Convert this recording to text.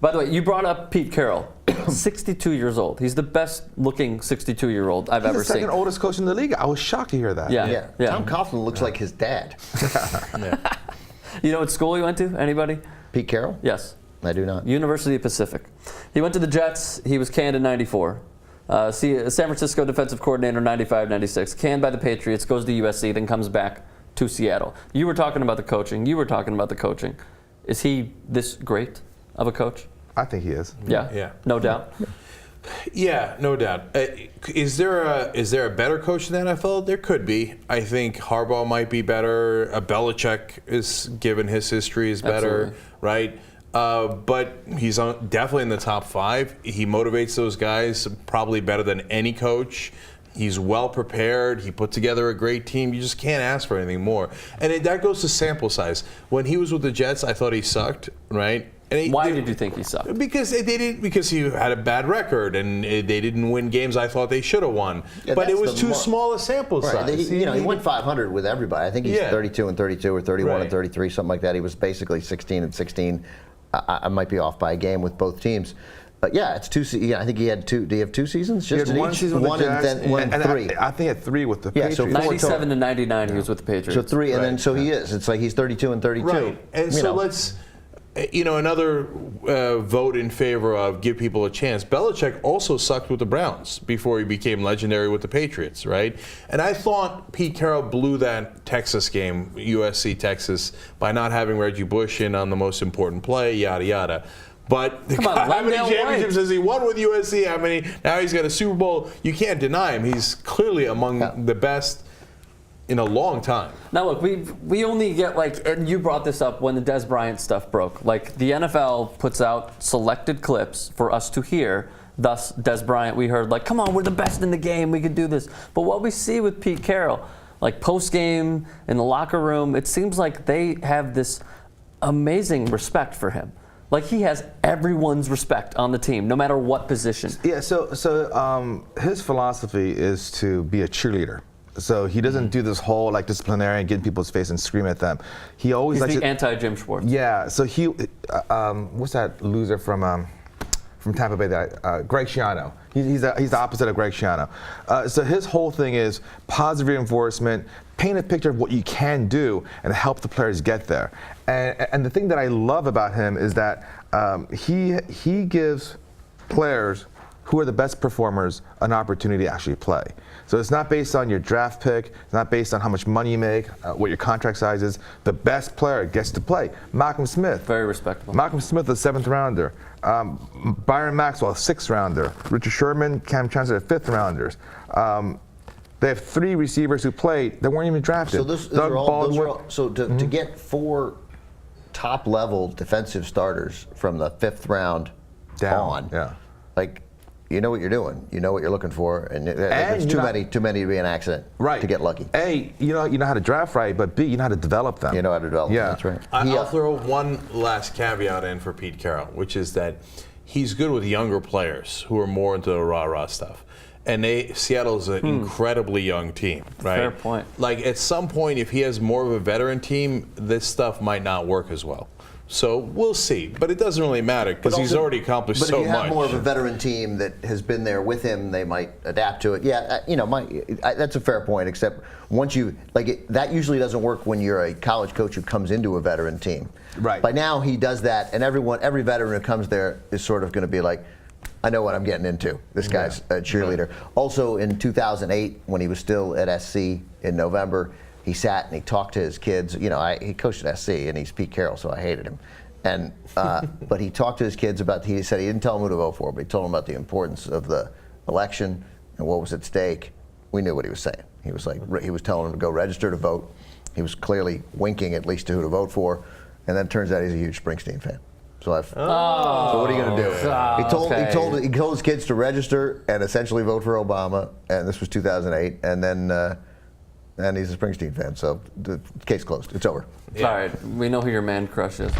By the way, you brought up Pete Carroll, 62 years old. He's the best-looking 62-year-old I've ever He's the seen. second oldest coach in the league. I was shocked to hear that. Yeah. Tom Coughlin looks like his dad. You know what school he went to? Anybody? Pete Carroll? Yes. I do not. University of Pacific. He went to the Jets. He was canned in '94. San Francisco defensive coordinator, 95, 96. Canned by the Patriots, goes to USC, then comes back to Seattle. You were talking about the coaching. Is he this great of a coach? I think he is. Yeah. No doubt. Yeah, no doubt. Is there a better coach in the NFL? There could be. I think Harbaugh might be better. Belichick is, given his history, is better, Absolutely. right? But he's definitely in the top 5. He motivates those guys probably better than any coach. He's well prepared. He put together a great team. You just can't ask for anything more. And that goes to sample size. When he was with the Jets, I thought he sucked, right? Why did you think he sucked? Because he had a bad record and they didn't win games I thought they should have won. Yeah, but it was too small a sample size. Right. He went 500 with everybody. I think he's 32 and 32 or 31 and 33, something like that. He was basically 16 and 16. I might be off by a game with both teams. But yeah, it's 2 seasons. I think he had 2. Do you have 2 seasons? He had one season with the Jets, and then 3. I think he had 3 with the Patriots. So 97 to 99, he was with the Patriots. So 3, and then so he is. It's like he's 32 and 32. Right. And so let's, another vote in favor of give people a chance. Belichick also sucked with the Browns before he became legendary with the Patriots, right? And I thought Pete Carroll blew that Texas game, USC Texas, by not having Reggie Bush in on the most important play, yada yada. But how many championships has he won with USC? How many? Now he's got a Super Bowl. You can't deny him. He's clearly among the best in a long time. Now look, we only get and you brought this up when the Des Bryant stuff broke. Like the NFL puts out selected clips for us to hear. Thus, Des Bryant, we heard come on, we're the best in the game, we could do this. But what we see with Pete Carroll, post game in the locker room, it seems like they have this amazing respect for him. He has everyone's respect on the team, no matter what position. Yeah, so his philosophy is to be a cheerleader. So he doesn't do this whole disciplinarian, get in people's face and scream at them. He always He's the anti-Jim Schwartz. Yeah, so he, what's that loser from Tampa Bay? Greg Schiano. He's the opposite of Greg Schiano. So his whole thing is positive reinforcement, paint a picture of what you can do, and help the players get there. And the thing that I love about him is that he gives players who are the best performers an opportunity to actually play. So it's not based on your draft pick. It's not based on how much money you make, what your contract size is. The best player gets to play. Malcolm Smith. Very respectable. Malcolm Smith, a 7th rounder. Byron Maxwell, a 6th rounder. Richard Sherman, Cam Chancellor, 5th rounders. They have 3 receivers who played that weren't even drafted. So those are all. So to get 4 top-level defensive starters from the 5th round down, on, you know what you're doing. You know what you're looking for, and there's too many to be an accident to get lucky. A, you know how to draft right, but B, you know how to develop them. You know how to develop them. That's right. I'll throw one last caveat in for Pete Carroll, which is that he's good with younger players who are more into the rah-rah stuff. And Seattle's an incredibly young team, right? Fair point. At some point, if he has more of a veteran team, this stuff might not work as well. So we'll see, but it doesn't really matter because he's already accomplished so much. But if you have more of a veteran team that has been there with him, they might adapt to it. Yeah, that's a fair point. Except once you that usually doesn't work when you're a college coach who comes into a veteran team. Right. By now he does that, and every veteran who comes there is sort of going to be like, I know what I'm getting into. This guy's a cheerleader. Also, in 2008, when he was still at SC in November, he sat and he talked to his kids. He coached at SC, and he's Pete Carroll, so I hated him. And but he talked to his kids about. He said he didn't tell them who to vote for, but he told them about the importance of the election and what was at stake. We knew what he was saying. He was he was telling them to go register to vote. He was clearly winking at least to who to vote for, and then it turns out he's a huge Springsteen fan. So so what are you going to do? He told his kids to register and essentially vote for Obama, and this was 2008, and then he's a Springsteen fan. So the case closed. It's over. All right, we know who your man crush is.